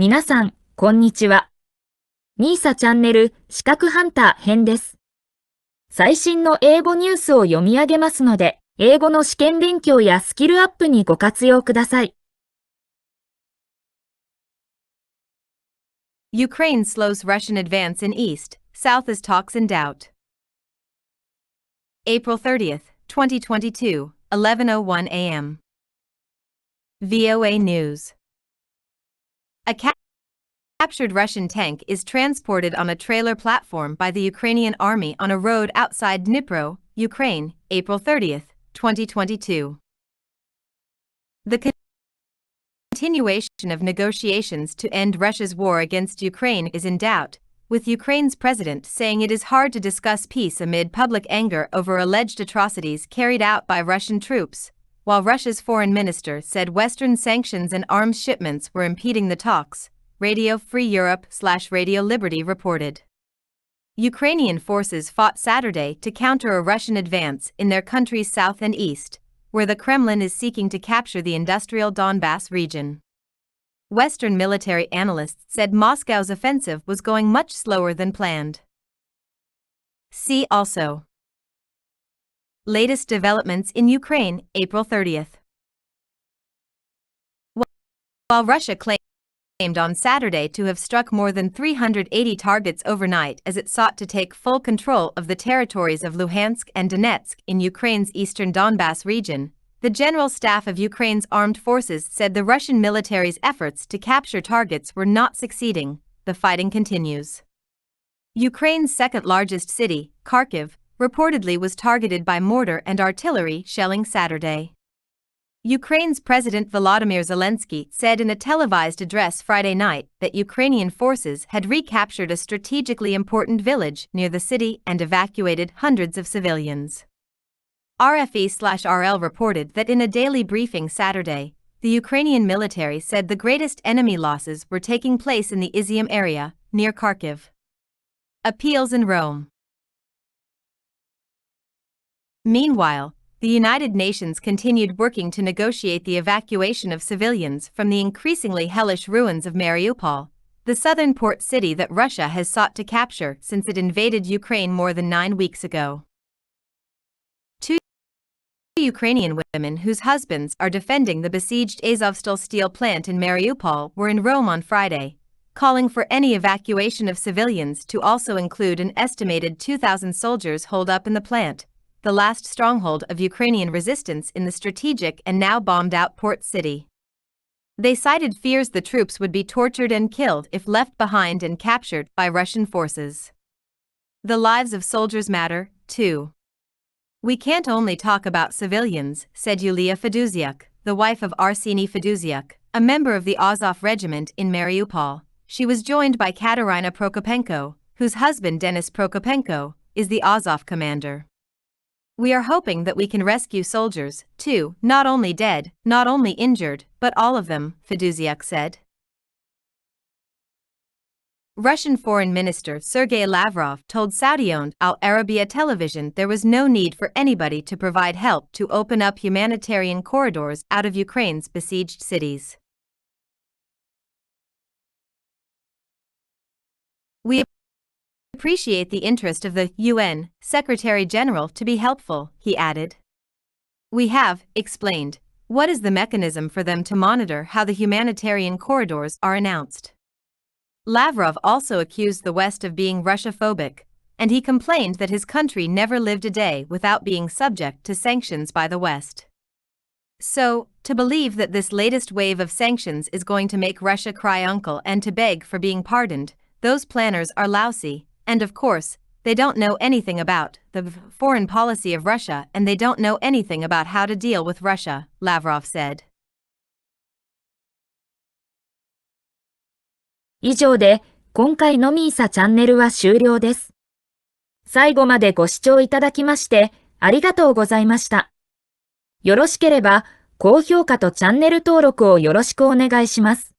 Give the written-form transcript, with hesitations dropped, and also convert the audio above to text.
皆さん、こんにちは。みーさチャンネル資格ハンター編です。最新の英語ニュースを読み上げますので、英語の試験勉強やスキルアップにご活用ください。Ukraine slows Russian advance in East, South as talks in doubt. April 30th, 2022, 11:01 a.m. VOA News. A captured Russian tank is transported on a trailer platform by the Ukrainian army on a road outside Dnipro, Ukraine, April 30th, 2022. The continuation of negotiations to end Russia's war against Ukraine is in doubt, with Ukraine's president saying it is hard to discuss peace amid public anger over alleged atrocities carried out by Russian troops, while Russia's foreign minister said Western sanctions and arms shipments were impeding the talks, Radio Free Europe/Radio Liberty reported. Ukrainian forces fought Saturday to counter a Russian advance in their country's south and east, where the Kremlin is seeking to capture the industrial Donbass region. Western military analysts said Moscow's offensive was going much slower than planned. See also: Latest developments in Ukraine, April 30th. While Russia claimed on Saturday to have struck more than 380 targets overnight as it sought to take full control of the territories of Luhansk and Donetsk in Ukraine's eastern Donbass region, the General Staff of Ukraine's armed forces said the Russian military's efforts to capture targets were not succeeding. The fighting continues. Ukraine's second-largest city, Kharkiv, reportedly was targeted by mortar and artillery shelling Saturday. Ukraine's President Volodymyr Zelensky said in a televised address Friday night that Ukrainian forces had recaptured a strategically important village near the city and evacuated hundreds of civilians. RFE/RL reported that in a daily briefing Saturday, the Ukrainian military said the greatest enemy losses were taking place in the Izium area, near Kharkiv. Appeals in Rome. Meanwhile, the United Nations continued working to negotiate the evacuation of civilians from the increasingly hellish ruins of Mariupol, the southern port city that Russia has sought to capture since it invaded Ukraine more than 9 weeks ago. Two Ukrainian women whose husbands are defending the besieged Azovstal steel plant in Mariupol were in Rome on Friday, calling for any evacuation of civilians to also include an estimated 2,000 soldiers holed up in the plant, the last stronghold of Ukrainian resistance in the strategic and now bombed-out port city. They cited fears the troops would be tortured and killed if left behind and captured by Russian forces. The lives of soldiers matter, too. We can't only talk about civilians, said Yulia Feduziuk, the wife of Arseny Feduziuk, a member of the Azov regiment in Mariupol. She was joined by Katerina Prokopenko, whose husband Denis Prokopenko is the Azov commander. We are hoping that we can rescue soldiers, too, not only dead, not only injured, but all of them, Feduziuk said. Russian Foreign Minister Sergei Lavrov told Saudi-owned Al Arabiya television there was no need for anybody to provide help to open up humanitarian corridors out of Ukraine's besieged cities. We appreciate the interest of the UN Secretary-General to be helpful, he added. We have explained what is the mechanism for them to monitor how the humanitarian corridors are announced. Lavrov also accused the West of being Russia-phobic, and he complained that his country never lived a day without being subject to sanctions by the West. So, to believe that this latest wave of sanctions is going to make Russia cry uncle and to beg for being pardoned, those planners are lousy, and of course, they don't know anything about the foreign policy of Russia and they don't know anything about how to deal with Russia, Lavrov said. 以上で、今回のみーさチャンネルは終了です。最後までご視聴いただきまして、ありがとうございました。よろしければ、高評価とチャンネル登録をよろしくお願いします。